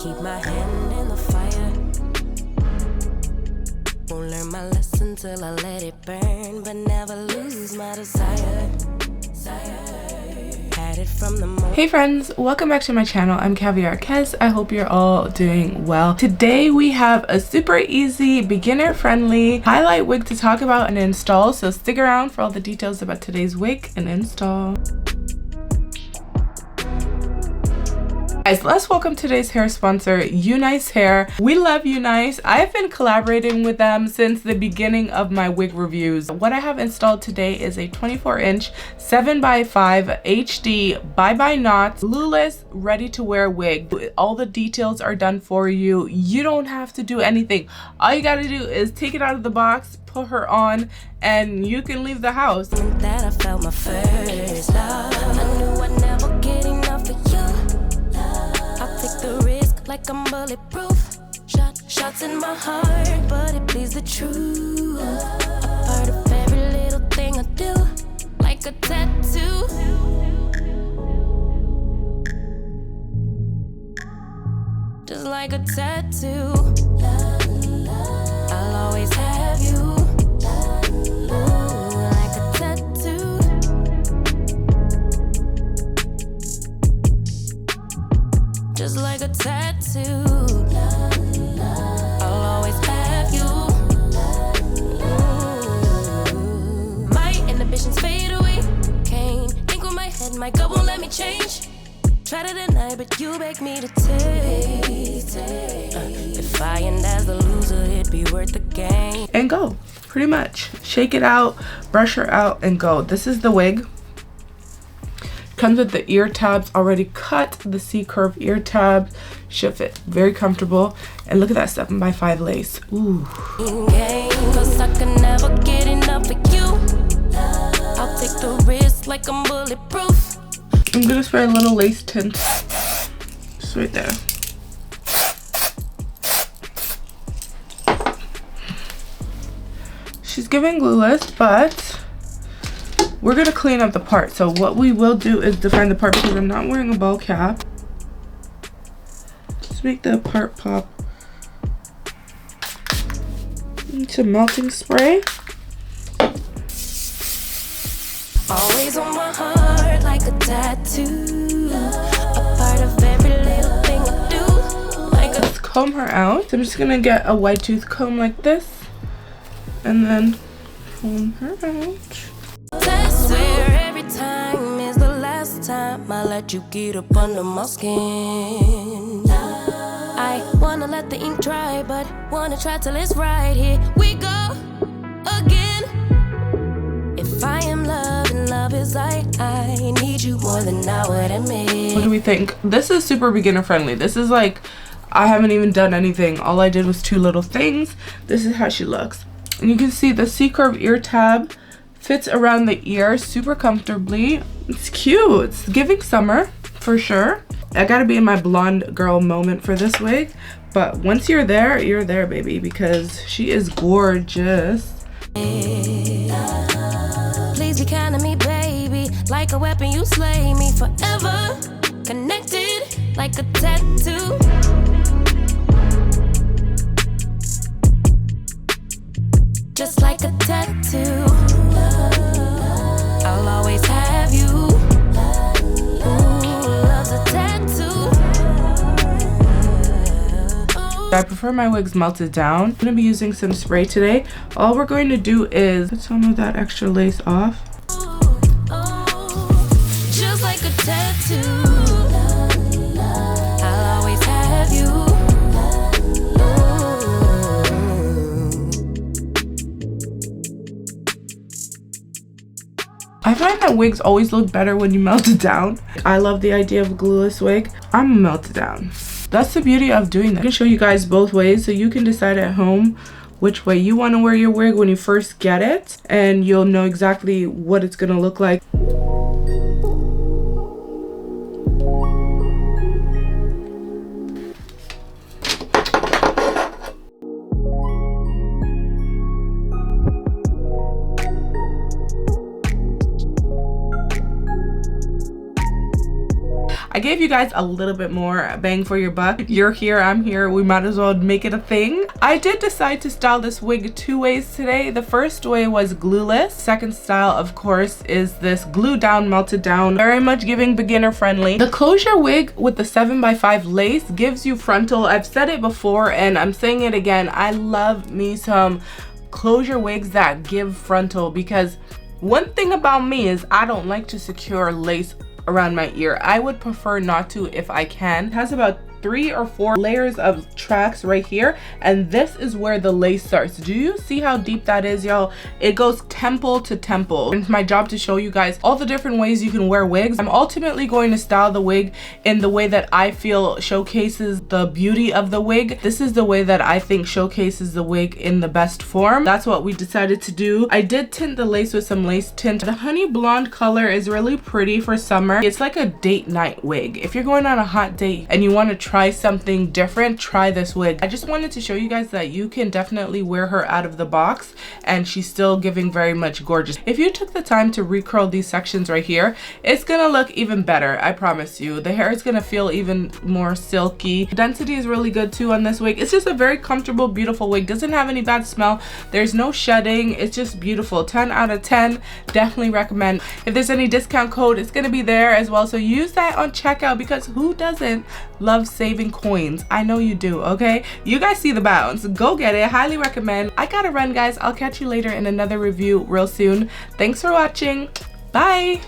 keep my hand in the fire. Won't learn my lesson till I let it burn, but never lose my desire. Had it from the moment. Hey friends, welcome back to my channel. I'm caviarkezzy. I hope you're all doing well. Today we have a super easy, beginner friendly highlight wig to talk about and install, so stick around for all the details about today's wig and install. Guys, let's welcome today's hair sponsor, UNiceHair. We love Unice. I've been collaborating with them since the beginning of my wig reviews. What I have installed today is a 24-inch 7x5 HD bye-bye knots glueless ready-to-wear wig. All the details are done for you. You don't have to do anything. All you gotta do is take it out of the box, put her on, and you can leave the house. That I felt my first love. I knew I'd never get enough of you. I'll take the risk like I'm bulletproof. Shots in my heart, but it bleeds the truth. A part of every little thing I do, like a tattoo. Just like a tattoo. I'll always have you. Like a tattoo. Just like a tattoo. I'll always have you. My inhibitions fade away. Can't think with my head, my gut won't let me change. Try to deny, but you beg me to taste. If I end as the loser, it'd be worth the game. And go, pretty much. Shake it out, brush her out, and go. This is the wig. Comes with the ear tabs already cut, the C-curve ear tabs. Should fit very comfortable. And look at that 7x5 lace. Ooh. Cause I can never get enough of you. I'll take the risk like I'm bulletproof. I'm gonna spray a little lace tint. Just right there. She's giving glueless, but we're gonna clean up the part. So what we will do is define the part because I'm not wearing a ball cap. Just make the part pop. Some melting spray. Always on my heart like a tattoo. A part of every little thing I do. Like a Let's comb her out. So I'm just gonna get a wide tooth comb like this and then comb her out. I swear every time is the last time I let you get up under my skin. I wanna let the ink dry, but wanna try till it's right. Here we go again. If I am love and love is I need you more than I would admit. What do we think? This is super beginner friendly. This is like, I haven't even done anything. All I did was two little things. This is how she looks. And you can see the C-curve ear tab fits around the ear super comfortably. It's cute. It's giving summer for sure. I gotta be in my blonde girl moment for this wig. But once you're there, baby, because she is gorgeous. Please be kind to me, baby. Like a weapon, you slay me forever. Connected like a tattoo. Just like a tattoo. I'll always have you. Love's a tattoo. I prefer my wigs melted down. I'm gonna be using some spray today. All we're going to do is put some of that extra lace off. Just like a tattoo. I'll always have you. I find that wigs always look better when you melt it down. I love the idea of a glueless wig. I'm gonna melt it down. That's the beauty of doing that. I can show you guys both ways so you can decide at home which way you want to wear your wig when you first get it, and you'll know exactly what it's gonna look like. I gave you guys a little bit more bang for your buck. You're here, I'm here, we might as well make it a thing. I did decide to style this wig 2 ways today. The first way was glueless. Second style, of course, is this glue down, melted down, very much giving beginner friendly. The closure wig with the 7x5 lace gives you frontal. I've said it before and I'm saying it again. I love me some closure wigs that give frontal, because one thing about me is I don't like to secure lace around my ear. I would prefer not to if I can. It has about 3 or 4 layers of tracks right here, and this is where the lace starts. Do you see how deep that is, y'all? It goes temple to temple. It's my job to show you guys all the different ways you can wear wigs. I'm ultimately going to style the wig in the way that I feel showcases the beauty of the wig. This is the way that I think showcases the wig in the best form. That's what we decided to do. I did tint the lace with some lace tint. The honey blonde color is really pretty for summer. It's like a date night wig. If you're going on a hot date and you want to try something different, try this wig. I just wanted to show you guys that you can definitely wear her out of the box and she's still giving very much gorgeous. If you took the time to recurl these sections right here, it's gonna look even better, I promise you. The hair is gonna feel even more silky. Density is really good too on this wig. It's just a very comfortable, beautiful wig. Doesn't have any bad smell. There's no shedding. It's just beautiful. 10 out of 10. Definitely recommend. If there's any discount code, it's gonna be there as well, so use that on checkout, because who doesn't love saving coins? I know you do, okay? You guys see the bounce. Go get it. Highly recommend. I gotta run, guys. I'll catch you later in another review real soon. Thanks for watching. Bye.